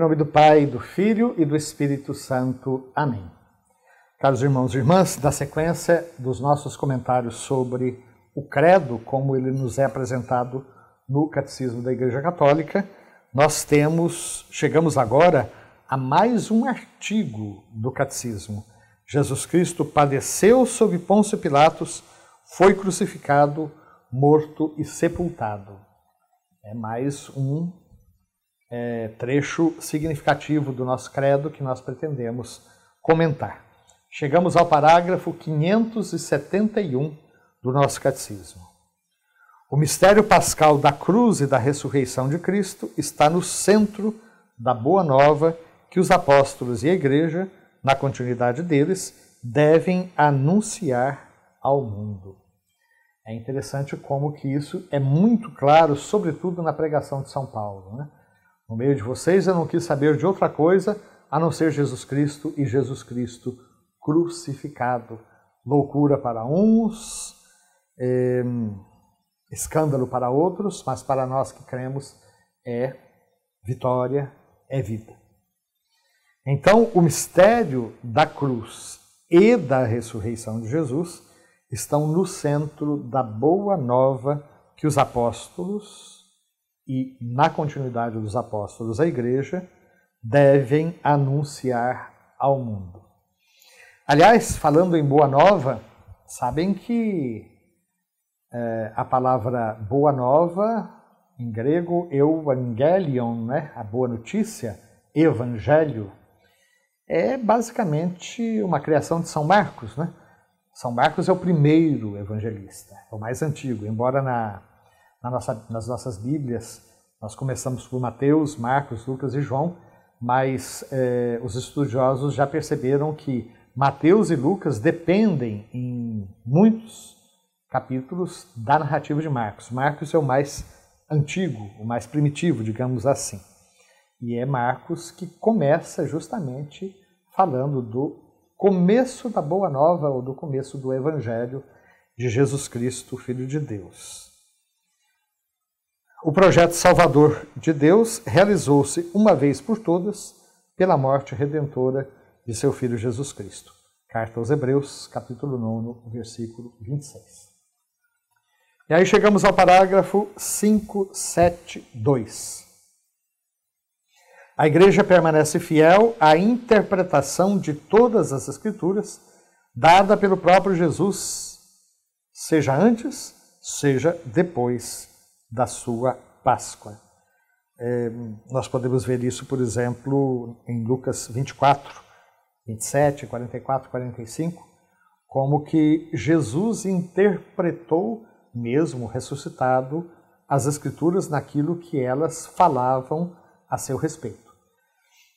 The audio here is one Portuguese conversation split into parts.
Em nome do Pai, do Filho e do Espírito Santo. Amém. Caros irmãos e irmãs, da sequência dos nossos comentários sobre o credo, como ele nos é apresentado no Catecismo da Igreja Católica, nós chegamos agora a mais um artigo do Catecismo. Jesus Cristo padeceu sob Pôncio Pilatos, foi crucificado, morto e sepultado. É mais um trecho significativo do nosso credo que nós pretendemos comentar. Chegamos ao parágrafo 571 do nosso catecismo. O mistério pascal da cruz e da ressurreição de Cristo está no centro da boa nova que os apóstolos e a igreja, na continuidade deles, devem anunciar ao mundo. É interessante como que isso é muito claro, sobretudo na pregação de São Paulo, né? No meio de vocês eu não quis saber de outra coisa a não ser Jesus Cristo e Jesus Cristo crucificado. Loucura para uns, escândalo para outros, mas para nós que cremos é vitória, é vida. Então, o mistério da cruz e da ressurreição de Jesus estão no centro da boa nova que os apóstolos e, na continuidade dos apóstolos, a igreja, devem anunciar ao mundo. Aliás, falando em boa nova, sabem que a palavra boa nova, em grego, euangelion, né? A boa notícia, evangelho, é basicamente uma criação de São Marcos, né? São Marcos é o primeiro evangelista, é o mais antigo, embora nas nossas Bíblias nós começamos por Mateus, Marcos, Lucas e João, mas os estudiosos já perceberam que Mateus e Lucas dependem em muitos capítulos da narrativa de Marcos. Marcos é o mais antigo, o mais primitivo, digamos assim. E é Marcos que começa justamente falando do começo da Boa Nova, ou do começo do Evangelho de Jesus Cristo, Filho de Deus. O projeto salvador de Deus realizou-se uma vez por todas pela morte redentora de seu Filho Jesus Cristo. Carta aos Hebreus, capítulo 9, versículo 26. E aí chegamos ao parágrafo 572. A Igreja permanece fiel à interpretação de todas as Escrituras, dada pelo próprio Jesus, seja antes, seja depois da sua Páscoa. Nós podemos ver isso, por exemplo, em Lucas 24, 27, 44, 45, como que Jesus interpretou, mesmo ressuscitado, as Escrituras naquilo que elas falavam a seu respeito.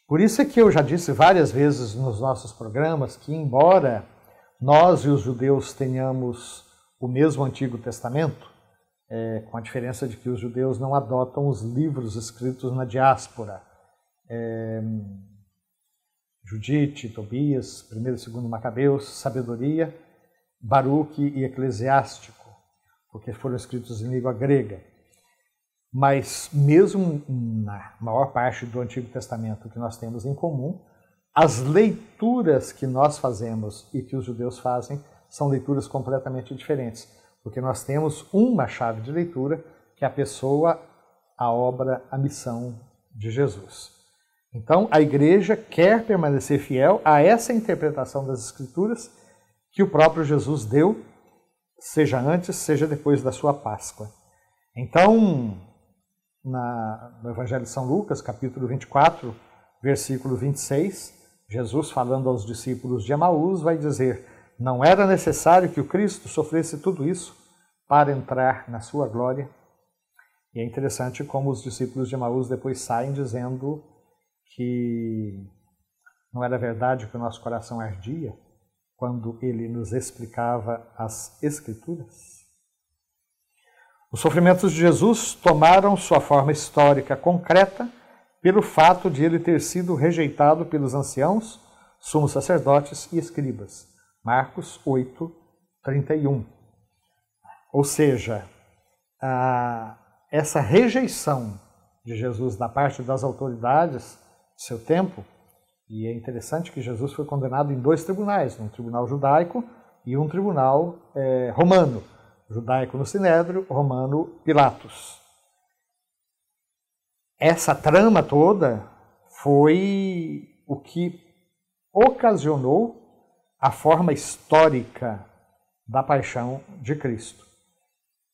Por isso é que eu já disse várias vezes nos nossos programas que, embora nós e os judeus tenhamos o mesmo Antigo Testamento, com a diferença de que os judeus não adotam os livros escritos na diáspora, Judite, Tobias, 1º e 2º Macabeus, Sabedoria, Baruque e Eclesiástico, porque foram escritos em língua grega. Mas mesmo na maior parte do Antigo Testamento que nós temos em comum, as leituras que nós fazemos e que os judeus fazem são leituras completamente diferentes, porque nós temos uma chave de leitura, que é a pessoa, a obra, a missão de Jesus. Então, a Igreja quer permanecer fiel a essa interpretação das Escrituras que o próprio Jesus deu, seja antes, seja depois da sua Páscoa. Então, no Evangelho de São Lucas, capítulo 24, versículo 26, Jesus, falando aos discípulos de Emaús, vai dizer: não era necessário que o Cristo sofresse tudo isso para entrar na sua glória. E é interessante como os discípulos de Emaús depois saem dizendo que não era verdade que o nosso coração ardia quando ele nos explicava as Escrituras. Os sofrimentos de Jesus tomaram sua forma histórica concreta pelo fato de ele ter sido rejeitado pelos anciãos, sumos sacerdotes e escribas. Marcos 8, 31. Ou seja, essa rejeição de Jesus da parte das autoridades seu tempo, e é interessante que Jesus foi condenado em 2 tribunais, um tribunal judaico e um tribunal romano. Judaico no Sinédrio, romano Pilatos. Essa trama toda foi o que ocasionou a forma histórica da paixão de Cristo.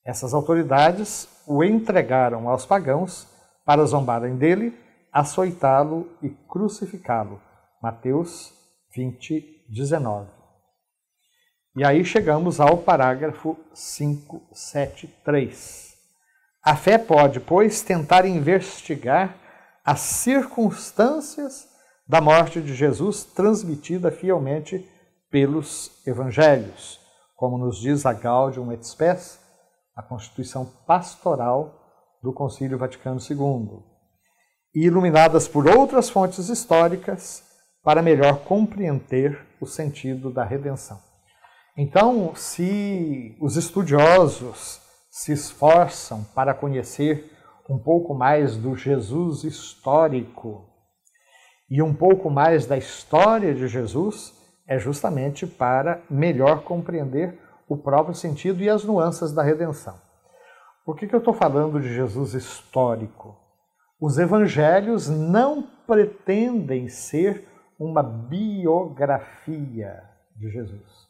Essas autoridades o entregaram aos pagãos para zombarem dele, açoitá-lo e crucificá-lo. Mateus 20, 19. E aí chegamos ao parágrafo 573. A fé pode, pois, tentar investigar as circunstâncias da morte de Jesus transmitida fielmente pelos evangelhos, como nos diz a Gaudium et Spes, a Constituição Pastoral do Concílio Vaticano II, e iluminadas por outras fontes históricas para melhor compreender o sentido da redenção. Então, se os estudiosos se esforçam para conhecer um pouco mais do Jesus histórico e um pouco mais da história de Jesus, é justamente para melhor compreender o próprio sentido e as nuances da redenção. Por que eu estou falando de Jesus histórico? Os evangelhos não pretendem ser uma biografia de Jesus.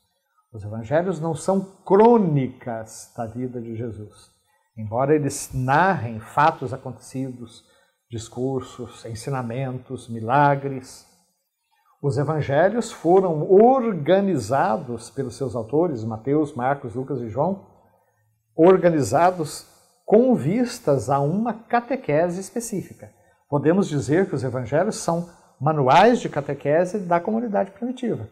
Os evangelhos não são crônicas da vida de Jesus. Embora eles narrem fatos acontecidos, discursos, ensinamentos, milagres, os evangelhos foram organizados pelos seus autores, Mateus, Marcos, Lucas e João, organizados com vistas a uma catequese específica. Podemos dizer que os evangelhos são manuais de catequese da comunidade primitiva.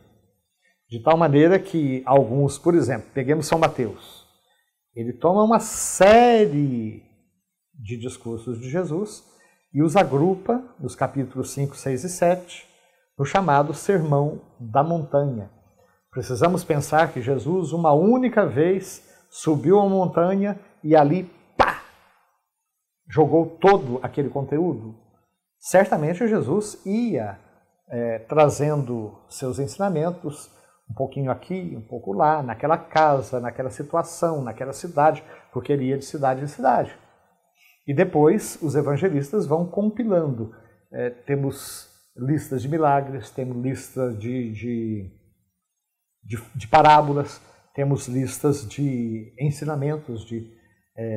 De tal maneira que alguns, por exemplo, peguemos São Mateus, ele toma uma série de discursos de Jesus e os agrupa nos capítulos 5, 6 e 7, no chamado Sermão da Montanha. Precisamos pensar que Jesus, uma única vez, subiu a montanha e ali, pá, jogou todo aquele conteúdo. Certamente Jesus ia trazendo seus ensinamentos, um pouquinho aqui, um pouco lá, naquela casa, naquela situação, naquela cidade, porque ele ia de cidade em cidade. E depois os evangelistas vão compilando. Temos listas de milagres, temos listas de parábolas, temos listas de ensinamentos, de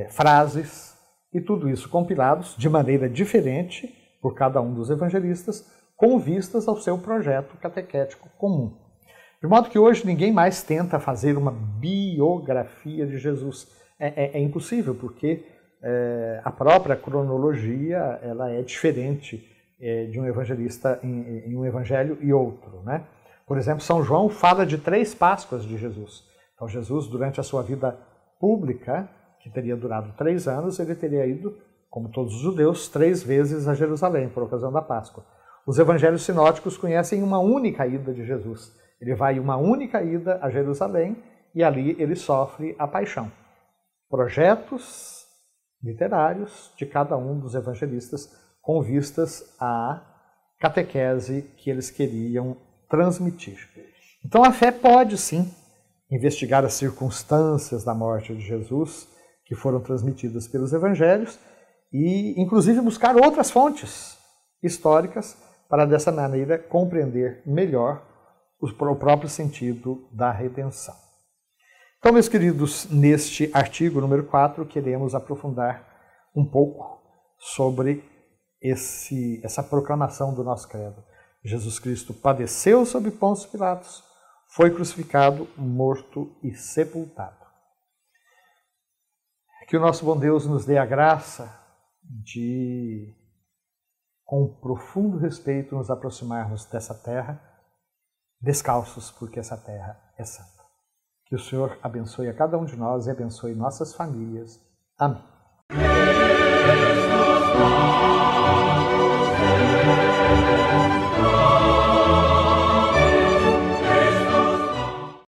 frases, e tudo isso compilados de maneira diferente por cada um dos evangelistas, com vistas ao seu projeto catequético comum. De modo que hoje ninguém mais tenta fazer uma biografia de Jesus. É impossível, porque a própria cronologia ela é diferente de um evangelista em um evangelho e outro, né? Por exemplo, São João fala de 3 Páscoas de Jesus. Então Jesus, durante a sua vida pública, que teria durado 3 anos, ele teria ido, como todos os judeus, 3 vezes a Jerusalém, por ocasião da Páscoa. Os evangelhos sinóticos conhecem uma única ida de Jesus. Ele vai uma única ida a Jerusalém e ali ele sofre a paixão. Projetos literários de cada um dos evangelistas com vistas à catequese que eles queriam transmitir. Então a fé pode sim investigar as circunstâncias da morte de Jesus que foram transmitidas pelos evangelhos e inclusive buscar outras fontes históricas para dessa maneira compreender melhor o próprio sentido da redenção. Então, meus queridos, neste artigo número 4, queremos aprofundar um pouco sobre essa proclamação do nosso credo. Jesus Cristo padeceu sob Pôncio Pilatos, foi crucificado, morto e sepultado. Que o nosso bom Deus nos dê a graça de, com profundo respeito, nos aproximarmos dessa terra, descalços, porque essa terra é santa. Que o Senhor abençoe a cada um de nós e abençoe nossas famílias. Amém. Jesus,